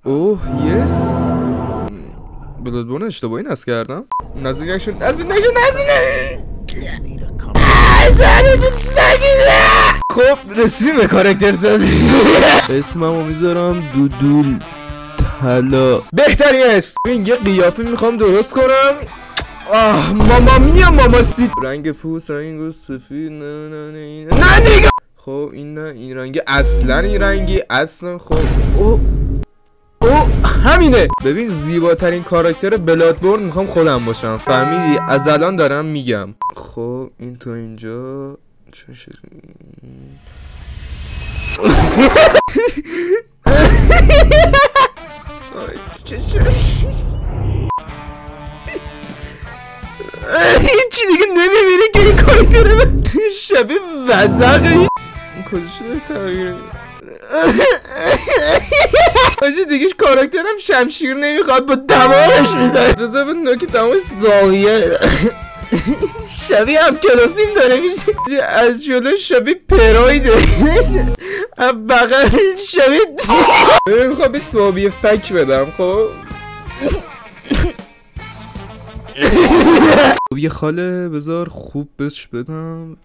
اوه یس. بلادبورن اشتباهی نصب کردم. نزدیک نشون. خب رسیدیم به کاراکتر سازی. اسممو میذارم دودول طلا. بهترین اسم. این یه قیافه میخوام درست کنم. ماما میا ماما سید. رنگ پوست رنگ سفید. نه نگاه. خب این نه این رنگی اصلا این رنگی اصلا. خب او همینه. ببین زیباترین کاراکتر بلادبورن میخوام خودم باشم، فهمیدی؟ از الان دارم میگم. خب این تو اینجا چه شکلی؟ هیچی دیگه نمیبینی که این کاراکتر من شبیه وزقه. این کجا شده تغییر؟ آجی دیگه کاراکترم شمشیر نمیخواد با دماغش میزنه. بذار بدونم که دماغش زاویه شبیه هم کلاسیم داره میشه. از جلو شبیه پرایده، از بغل شبیه میخوام به صحابی فک بدم. خب یه خاله بذار خوب بهش بدم.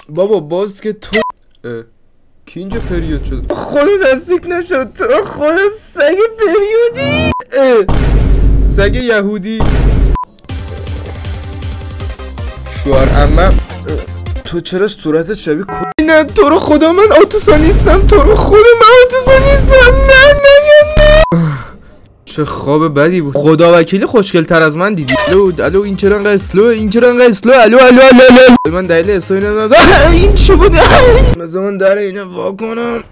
بابا باز که تو کی اینجا پریود شد؟ خدا نزدیک نشد. تو خدا سگ پریودی، سگ یهودی. شوهر عمم تو چرا صورتت شبیه نه تو رو خدا من آتوسا نیستم. تو رو خدا من آتوسا نیستم. نه چه خواب بدی بود. خدا وکیلی خوشگل تر از من دیدی. الو این چرا انقدر اسلو؟ این چرا انقدر اسلو؟ الو من دلیل اسلو اینو ندارم. این چه بود؟ مثلا من در اینو وا کنم.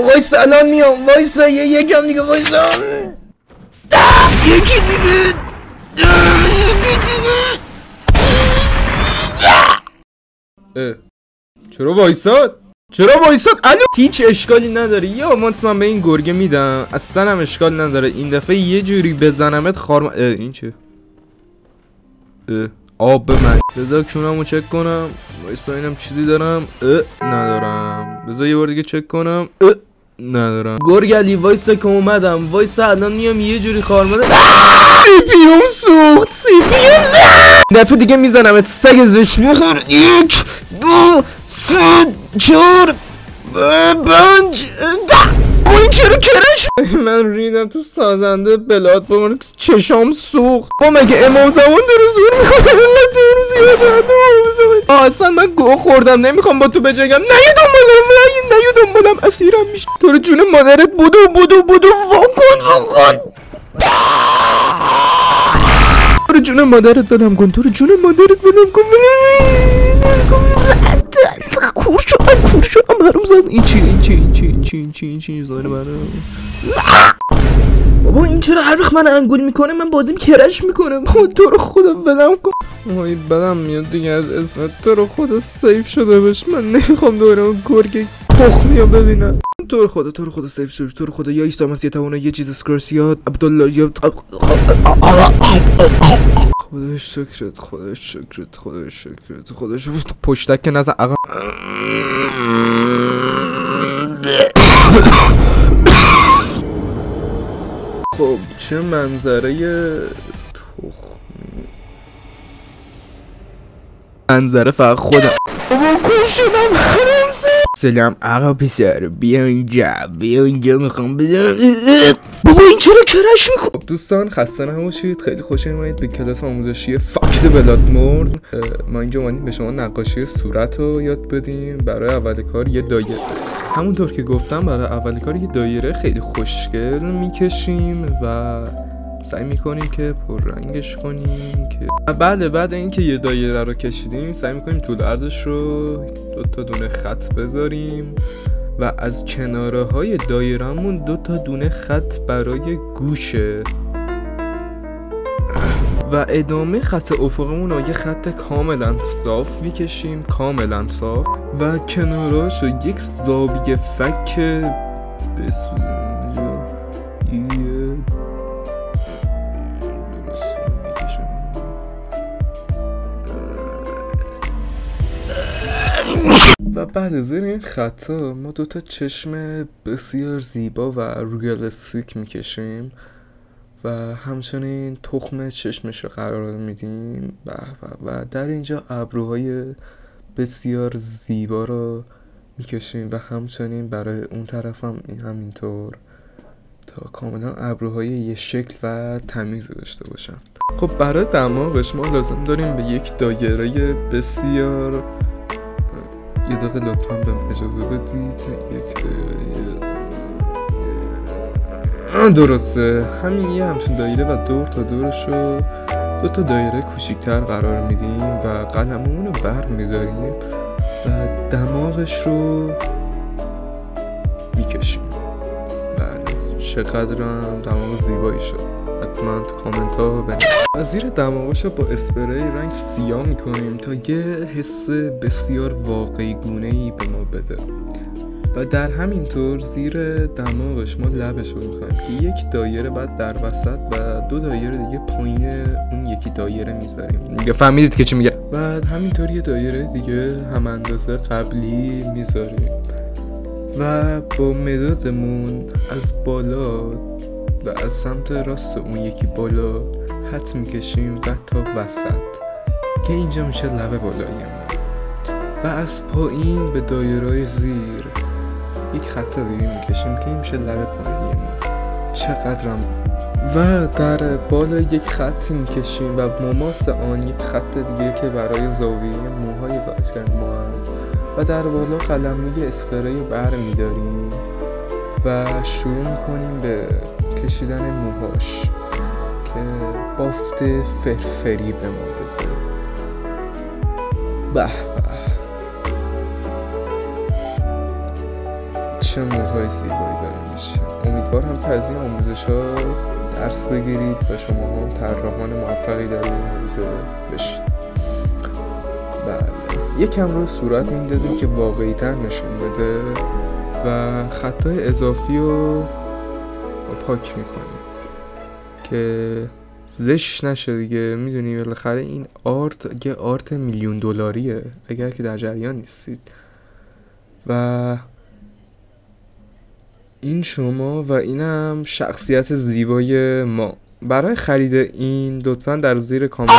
وایسا الان میام. وایسا یکم دیگه. وایسا یکی دیگه. چرا وایساد؟ الو هیچ اشکالی نداره. یه آمانت من به این گرگه میدم، اصلا هم اشکال نداره. این دفعه یه جوری بزنمت خارم. این چه؟ آب به من. بذار کونمو چک کنم. وایسا اینم چیزی دارم. ندارم. بذار یه بار دیگه چک کنم. ندارم. گرگلی وایسا که اومدم. وایسا الان میام یه جوری خارمده. سیپیوم سوخت. دفعه دیگه میزنم سگ زش میخور. 1 2 3 4 5 این چرا کرش؟ من ریدم تو سازنده بلادبورن. چشام سوخت. مگه امام زمان داره زور میکنه؟ اصلا من گوه خوردم. نمیخوام با تو بجنگم. نه دنبالم اسیرم میشه. تو رو جون مادرت بودو واکن. تو رو جون مادرت ولم کن. کور شدم حروم زد. این چی زایر برم. بابا این چرا هر وقت من انگول میکنه من بازیم کرش میکنه. تو رو خدا ولم کن. وای بدم میاد دیگه از اسمت. تو رو خدا سیف شده باش. من نمیخوام دوباره اون گرگ تخمیو ببینم. تو رو خدا سیف شد. تو رو خدا یا عیسی مسیح توانه یه چیز اسکرس یاد عبدالله یا خداش شکرت. پشتک که نزن آقا. خب چه منظره تخمی. منظره فقط خودم. بابا کشونم حرومزه. سلام آقا پسر بیا اینجا میخوام بزنم. بابا این چرا کرش میکنه؟ خب دوستان خسته نباشید. خیلی خوش اومدید به کلاس آموزشی فکت بلادبورن. ما اینجا اومدیم به شما نقاشی صورت رو یاد بدیم. برای اول کار یه دایره، همونطور که گفتم برای اول کار یه دایره خیلی خوشگل میکشیم و سعی میکنیم که پررنگش کنیم که بعد اینکه یه دایره رو کشیدیم سعی میکنیم طول عرضش رو 2 دونه خط بذاریم و از کناره های دایره‌مون 2 دونه خط برای گوشه و ادامه خط افقمون رو یه خط کاملا صاف میکشیم، کاملا صاف، و کناراشو یک زاویه فک و بعد از این خطا ما دوتا چشم بسیار زیبا و ریالستیک میکشیم و همچنین تخم چشمش رو قرار میدیم و در اینجا ابروهای بسیار زیبا رو میکشیم و همچنین برای اون طرف هم همینطور تا کاملا ابروهای یه شکل و تمیز داشته باشن. خب برای دماغش ما لازم داریم به یک دایره بسیار، یه دقیقه لطفا بهم اجازه بدید، یک دایره درسته، همین یه همچون دایره و دور تا دورش رو دو تا دایره کوچیکتر قرار میدیم و قلممون رو بر میذاریم و دماغش رو میکشیم. بله چقدر هم دماغ زیبایی شد، حتما تو کامنت ها بنویسید. زیر دماغش رو با اسپری رنگ سیاه میکنیم تا یه حس بسیار واقعی گونه‌ای به ما بده و در همین طور زیر دماغش ما لبش رو میخوایم که یک دایره بعد در وسط و دو دایره دیگه پایین اون یکی دایره میذاریم. فهمیدید که چی میگه؟ بعد همینطور یه دایره دیگه هم اندازه قبلی میذاریم و با مدادمون از بالا و از سمت راست اون یکی بالا خط میکشیم و تا وسط که اینجا میشه لب بالایی ما و از پایین به دایرهای زیر یک خط دیگه میکشیم که این میشه لب پایینی ما. چقدرم و در بالا یک خط میکشیم و مماس آن یک خط دیگه که برای زاویه موهای باشن ما هست و در بالا قلموی اسپری رو بر میداریم و شروع میکنیم به کشیدن موهاش که بافت فرفری به ما بده. به به چه موهای زیبایی داره میشه. امیدوارم که از این آموزش ها درس بگیرید و شما هم طراحان موفقی در این حوزه بشید. بله یکم رو صورت میندازیم که واقعی تر نشون بده و خطای اضافی رو پاک میکنیم که زشت نشه دیگه. میدونی بالاخره این آرت یه آرت میلیون دلاریه اگر که در جریان نیستید و این شما و اینم شخصیت زیبای ما. برای خرید این لطفاً در زیر کامنت